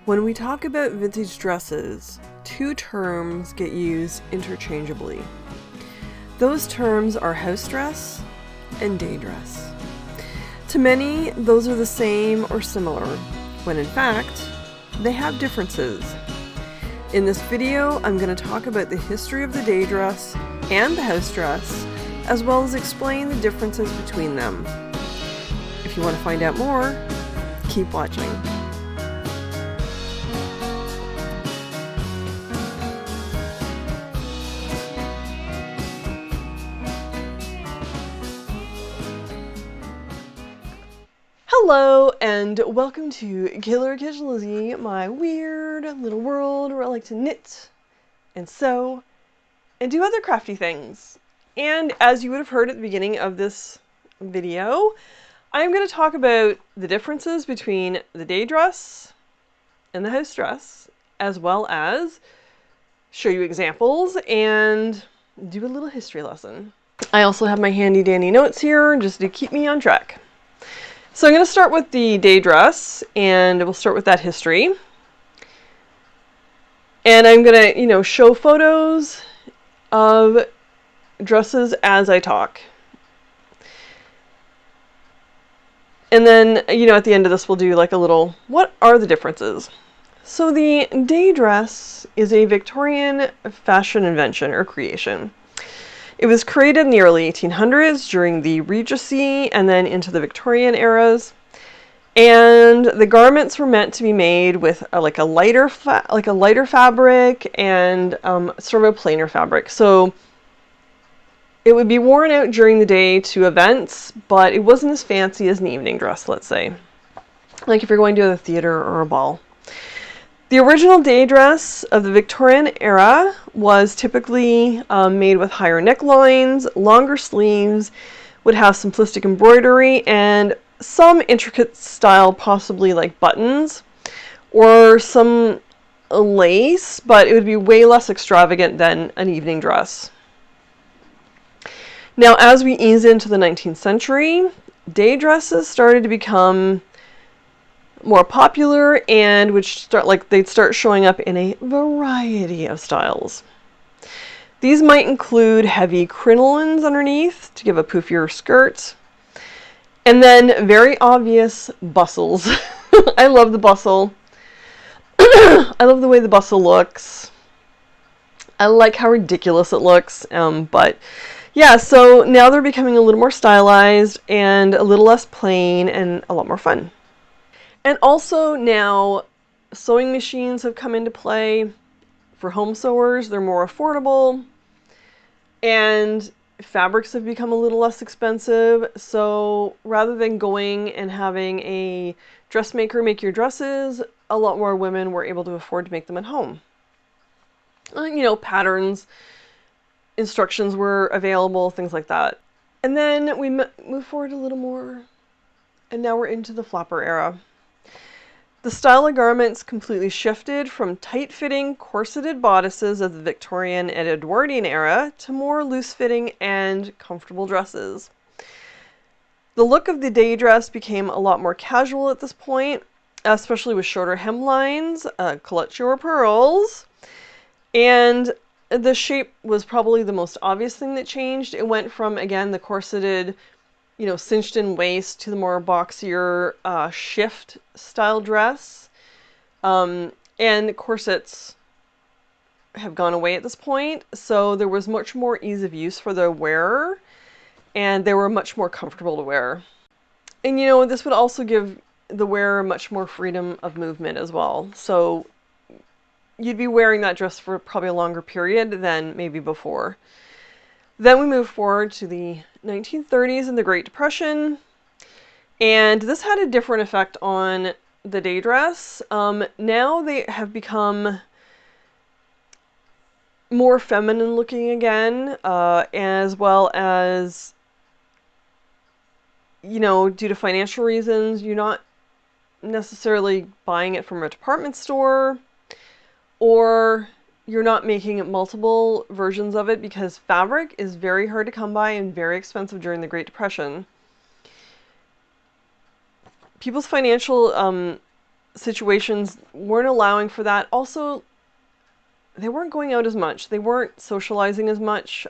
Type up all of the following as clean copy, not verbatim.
When we talk about vintage dresses, two terms get used interchangeably. Those terms are house dress and day dress. To many, those are the same or similar, when in fact, they have differences. In this video, I'm going to talk about the history of the day dress and the house dress, as well as explain the differences between them. If you want to find out more, keep watching. Hello and welcome to Killer Kitchen Lizzie, my weird little world where I like to knit and sew and do other crafty things. And as you would have heard at the beginning of this video, I'm going to talk about the differences between the day dress and the house dress, as well as show you examples and do a little history lesson. I also have my handy dandy notes here just to keep me on track. So I'm going to start with the day dress, and we'll start with that history. And I'm going to, show photos of dresses as I talk. And then, at the end of this, we'll do like a little, what are the differences? So the day dress is a Victorian fashion invention or creation. It was created in the early 1800s during the Regency and then into the Victorian eras. And the garments were meant to be made with a lighter fabric and sort of a plainer fabric. So it would be worn out during the day to events, but it wasn't as fancy as an evening dress, let's say. Like if you're going to the theater or a ball. The original day dress of the Victorian era was typically made with higher necklines, longer sleeves, would have simplistic embroidery, and some intricate style, possibly like buttons, or some lace, but it would be way less extravagant than an evening dress. Now, as we ease into the 19th century, day dresses started to become more popular and they'd start showing up in a variety of styles. These might include heavy crinolines underneath to give a poofier skirt, and then very obvious bustles. I love the bustle. I love the way the bustle looks. I like how ridiculous it looks, but yeah, so now they're becoming a little more stylized and a little less plain and a lot more fun. And also now sewing machines have come into play for home sewers. They're more affordable and fabrics have become a little less expensive. So rather than going and having a dressmaker make your dresses, a lot more women were able to afford to make them at home. Patterns, instructions were available, things like that. And then we move forward a little more, and now we're into the flapper era. The style of garments completely shifted from tight-fitting, corseted bodices of the Victorian and Edwardian era to more loose-fitting and comfortable dresses. The look of the day dress became a lot more casual at this point, especially with shorter hemlines, clutch or pearls, and the shape was probably the most obvious thing that changed. It went from, again, the corseted, cinched in waist to the more boxier shift style dress. And corsets have gone away at this point, so there was much more ease of use for the wearer, and they were much more comfortable to wear. And this would also give the wearer much more freedom of movement as well. So you'd be wearing that dress for probably a longer period than maybe before. Then we move forward to the 1930s and the Great Depression, and this had a different effect on the day dress. Now they have become more feminine looking again, as well as, due to financial reasons, you're not necessarily buying it from a department store, or you're not making multiple versions of it because fabric is very hard to come by and very expensive during the Great Depression. People's financial situations weren't allowing for that. Also, they weren't going out as much. They weren't socializing as much,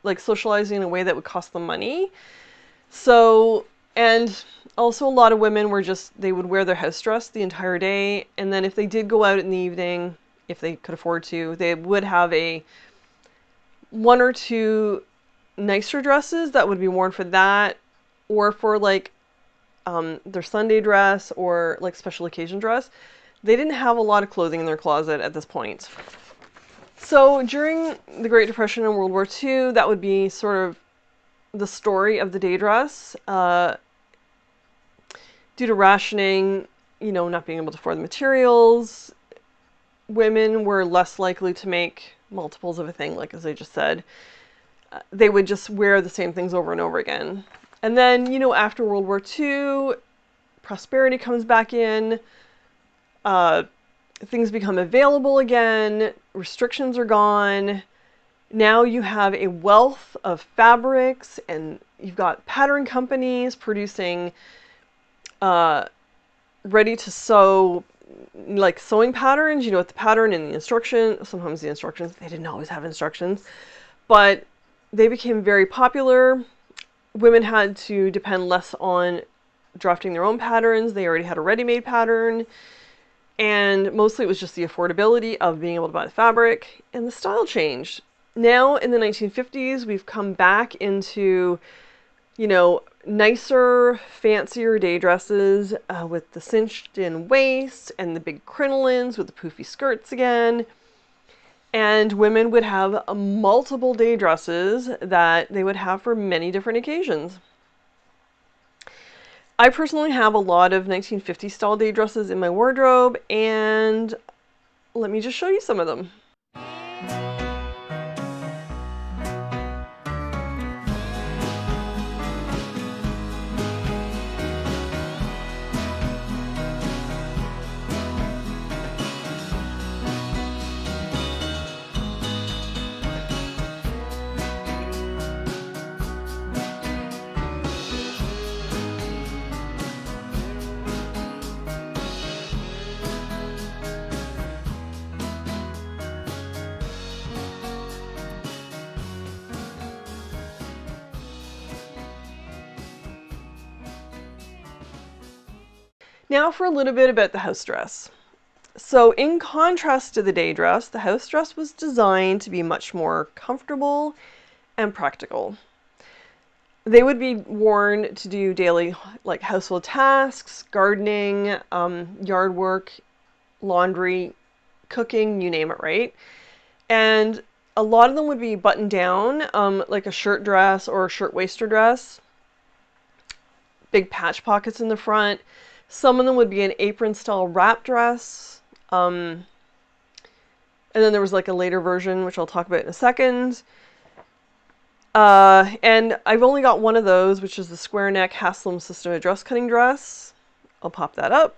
like socializing in a way that would cost them money. So, and also a lot of women were just, they would wear their house dress the entire day. And then if they did go out in the evening, if they could afford to, they would have one or two nicer dresses that would be worn for that, or for like their Sunday dress or like special occasion dress. They didn't have a lot of clothing in their closet at this point. So during the Great Depression and World War II, that would be sort of the story of the day dress. Due to rationing, not being able to afford the materials, women were less likely to make multiples of a thing, like as I just said. They would just wear the same things over and over again. And then, after World War II, prosperity comes back in. Things become available again. Restrictions are gone. Now you have a wealth of fabrics, and you've got pattern companies producing ready to sew, like sewing patterns, with the pattern and the instruction. Sometimes the instructions, they didn't always have instructions, but they became very popular. Women had to depend less on drafting their own patterns. They already had a ready-made pattern. And mostly it was just the affordability of being able to buy the fabric, and the style changed. Now in the 1950s, we've come back into, nicer, fancier day dresses with the cinched in waist and the big crinolines with the poofy skirts again. And women would have multiple day dresses that they would have for many different occasions. I personally have a lot of 1950s style day dresses in my wardrobe, and let me just show you some of them. Now for a little bit about the house dress. So in contrast to the day dress, the house dress was designed to be much more comfortable and practical. They would be worn to do daily household tasks, gardening, yard work, laundry, cooking, you name it, right? And a lot of them would be buttoned down, like a shirt dress or a shirt-waister dress. Big patch pockets in the front. Some of them would be an apron-style wrap dress. And then there was like a later version, which I'll talk about in a second. And I've only got one of those, which is the square neck Haslam system dress cutting dress. I'll pop that up.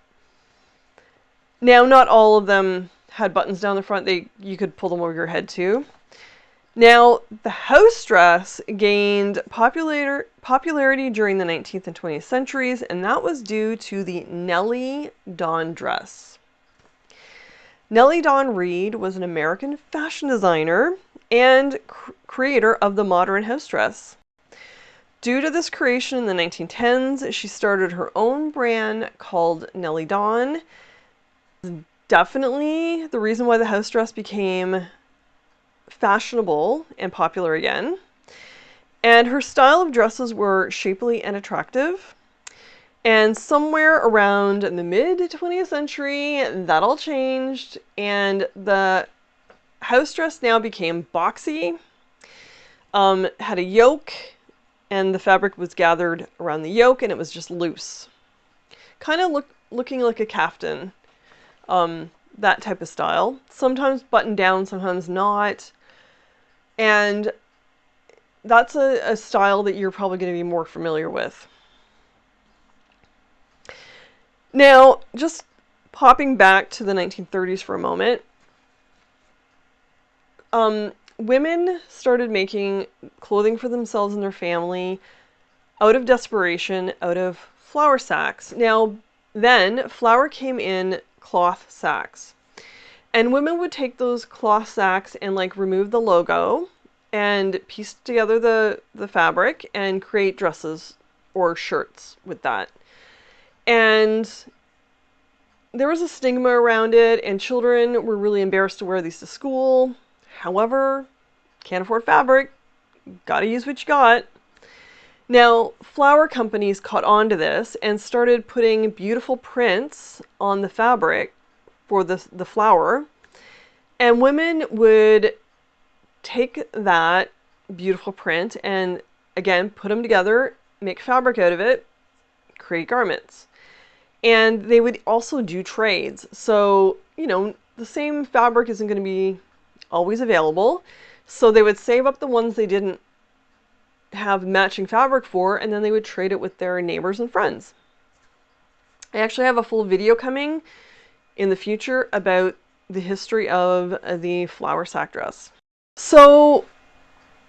Now, not all of them had buttons down the front. You could pull them over your head too. Now, the house dress gained popularity during the 19th and 20th centuries, and that was due to the Nellie Dawn dress. Nellie Dawn Reed was an American fashion designer and creator of the modern house dress. Due to this creation in the 1910s, she started her own brand called Nellie Dawn. Definitely the reason why the house dress became fashionable and popular again. And her style of dresses were shapely and attractive. And somewhere around in the mid-20th century, that all changed, and the house dress now became boxy, had a yoke, and the fabric was gathered around the yoke, and it was just loose. Kind of looking like a kaftan, that type of style. Sometimes buttoned down, sometimes not. And that's a style that you're probably going to be more familiar with. Now, just popping back to the 1930s for a moment, women started making clothing for themselves and their family out of desperation, out of flour sacks. Now, Then flour came in cloth sacks. And women would take those cloth sacks and like remove the logo and piece together the fabric and create dresses or shirts with that. And there was a stigma around it, and children were really embarrassed to wear these to school. However, can't afford fabric, gotta use what you got. Now, flower companies caught on to this and started putting beautiful prints on the fabric for the flower. And women would take that beautiful print and, again, put them together, make fabric out of it, create garments. And they would also do trades. So, the same fabric isn't going to be always available. So they would save up the ones they didn't have matching fabric for, and then they would trade it with their neighbors and friends. I actually have a full video coming in the future about the history of the flower sack dress. So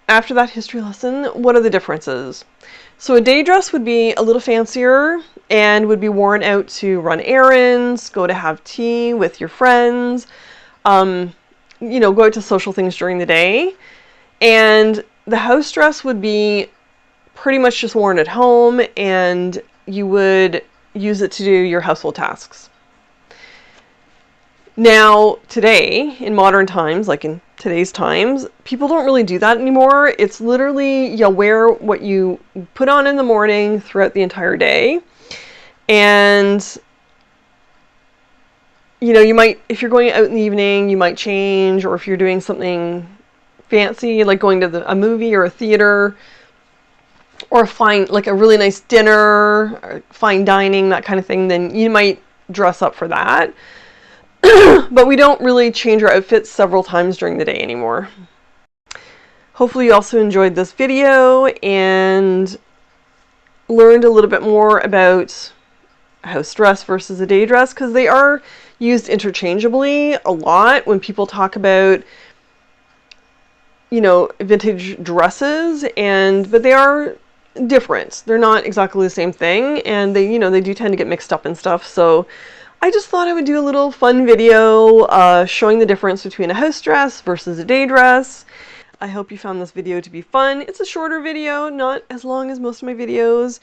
after that history lesson, what are the differences? So a day dress would be a little fancier and would be worn out to run errands, go to have tea with your friends, go out to social things during the day. And the house dress would be pretty much just worn at home, and you would use it to do your household tasks. Now, today, in modern times, like in today's times, people don't really do that anymore. It's literally you wear what you put on in the morning throughout the entire day. And, you might, if you're going out in the evening, you might change, or if you're doing something fancy, like going to a movie or a theater, or like a really nice dinner, or fine dining, that kind of thing, then you might dress up for that. But we don't really change our outfits several times during the day anymore. Hopefully you also enjoyed this video and learned a little bit more about a house dress versus a day dress, because they are used interchangeably a lot when people talk about vintage dresses, but they are different. They're not exactly the same thing, and they do tend to get mixed up and stuff. So I just thought I would do a little fun video showing the difference between a house dress versus a day dress. I hope you found this video to be fun. It's a shorter video, not as long as most of my videos,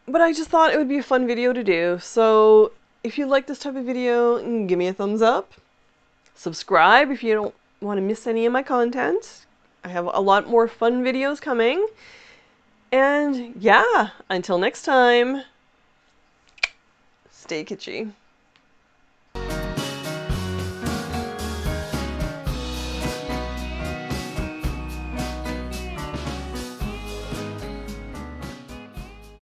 but I just thought it would be a fun video to do. So if you like this type of video, give me a thumbs up. Subscribe if you don't want to miss any of my content. I have a lot more fun videos coming. And yeah, until next time, stay kitschy.